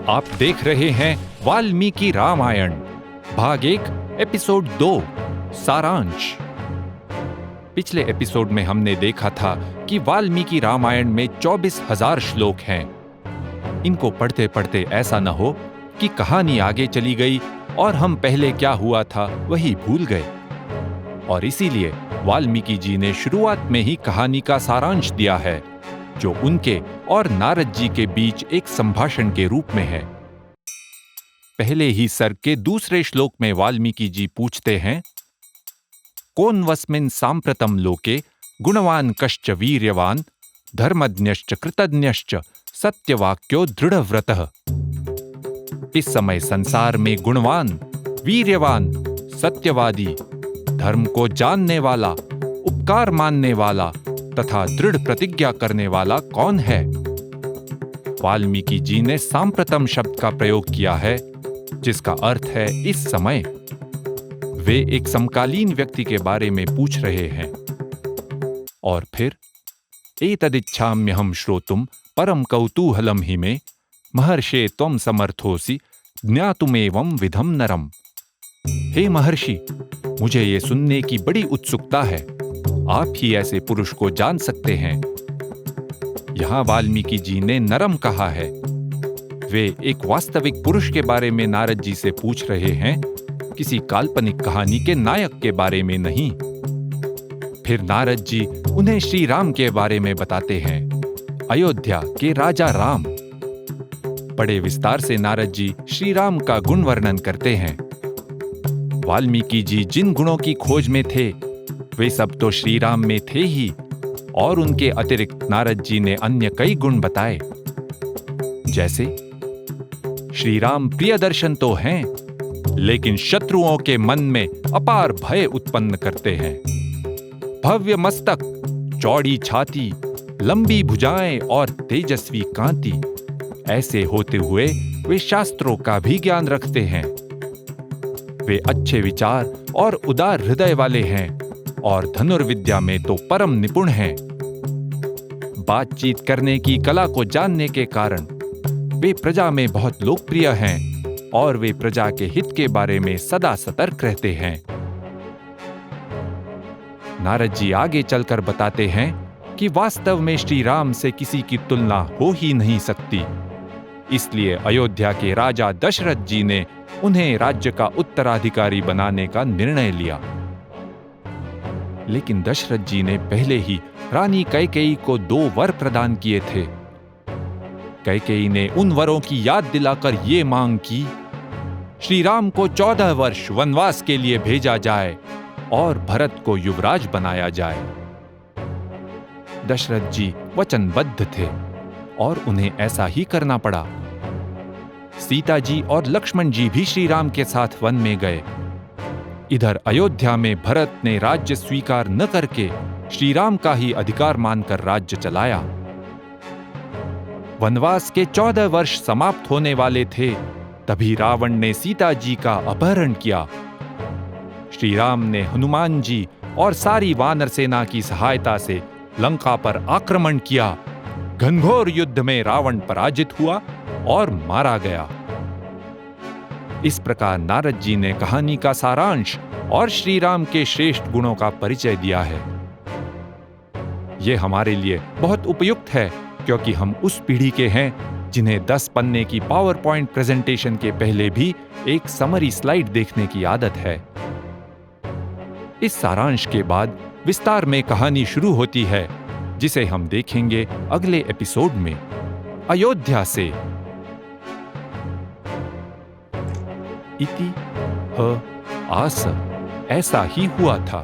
आप देख रहे हैं वाल्मीकि रामायण भाग 1 एपिसोड 2 सारांश। पिछले एपिसोड में हमने देखा था कि वाल्मीकि रामायण में 24,000 श्लोक हैं। इनको पढ़ते पढ़ते ऐसा न हो कि कहानी आगे चली गई और हम पहले क्या हुआ था वही भूल गए, और इसीलिए वाल्मीकि जी ने शुरुआत में ही कहानी का सारांश दिया है, जो उनके और नारद जी के बीच एक संभाषण के रूप में है। पहले ही सर्ग के दूसरे श्लोक में वाल्मीकि जी पूछते हैं, कोन्वस्मिन् सांप्रतम लोके गुणवान कश्च वीर्यवान धर्मज्ञश्च कृतज्ञश्च सत्यवाक्यो दृढ़व्रतः। इस समय संसार में गुणवान, वीर्यवान, सत्यवादी, धर्म को जानने वाला, उपकार मानने वाला तथा दृढ़ प्रतिज्ञा करने वाला कौन है? वाल्मीकि जी ने सांप्रतम शब्द का प्रयोग किया है, जिसका अर्थ है इस समय। वे एक समकालीन व्यक्ति के बारे में पूछ रहे हैं। और फिर एतदिच्छाम्यहं श्रोतुम परम कौतूहलम हि मे महर्षे त्वं समर्थोसि ज्ञातुमेवं विधम नरम। हे महर्षि, मुझे ये सुनने की बड़ी उत्सुकता है। आप ही ऐसे पुरुष को जान सकते हैं। यहां वाल्मीकि जी ने नरम कहा है। वे एक वास्तविक पुरुष के बारे में नारद जी से पूछ रहे हैं, किसी काल्पनिक कहानी के नायक के बारे में नहीं। फिर नारद जी उन्हें श्री राम के बारे में बताते हैं, अयोध्या के राजा राम। बड़े विस्तार से नारद जी श्री राम का गुण वर्णन करते हैं। वाल्मीकि जी जिन गुणों की खोज में थे, वे सब तो श्री राम में थे ही, और उनके अतिरिक्त नारद जी ने अन्य कई गुण बताए। जैसे श्री राम प्रियदर्शन तो हैं, लेकिन शत्रुओं के मन में अपार भय उत्पन्न करते हैं। भव्य मस्तक, चौड़ी छाती, लंबी भुजाएं और तेजस्वी कांति, ऐसे होते हुए वे शास्त्रों का भी ज्ञान रखते हैं। वे अच्छे विचार और उदार हृदय वाले हैं, और धनुर्विद्या में तो परम निपुण हैं। बातचीत करने की कला को जानने के कारण वे प्रजा में बहुत लोकप्रिय हैं, और वे प्रजा के हित के बारे में सदा सतर्क रहते हैं। नारद जी आगे चलकर बताते हैं कि वास्तव में श्री राम से किसी की तुलना हो ही नहीं सकती। इसलिए अयोध्या के राजा दशरथ जी ने उन्हें राज्य का उत्तराधिकारी बनाने का निर्णय लिया। लेकिन दशरथ जी ने पहले ही रानी कैकेयी को 2 वर प्रदान किए थे। कैकेयी ने उन वरों की याद दिलाकर ये मांग की, श्री राम को 14 वर्ष वनवास के लिए भेजा जाए और भरत को युवराज बनाया जाए। दशरथ जी वचनबद्ध थे और उन्हें ऐसा ही करना पड़ा। सीता जी और लक्ष्मण जी भी श्री राम के साथ वन में गए। इधर अयोध्या में भरत ने राज्य स्वीकार न करके श्री राम का ही अधिकार मानकर राज्य चलाया। वनवास के 14 वर्ष समाप्त होने वाले थे, तभी रावण ने सीता जी का अपहरण किया। श्री राम ने हनुमान जी और सारी वानर सेना की सहायता से लंका पर आक्रमण किया। घनघोर युद्ध में रावण पराजित हुआ और मारा गया। इस प्रकार नारद जी ने कहानी का सारांश और श्री राम के श्रेष्ठ गुणों का परिचय दिया है। यह हमारे लिए बहुत उपयुक्त है, क्योंकि हम उस पीढ़ी के हैं जिन्हें 10 पन्ने की पावर पॉइंट प्रेजेंटेशन के पहले भी एक समरी स्लाइड देखने की आदत है। इस सारांश के बाद विस्तार में कहानी शुरू होती है, जिसे हम देखेंगे अगले एपिसोड में, अयोध्या से। इति ह आस, ऐसा ही हुआ था।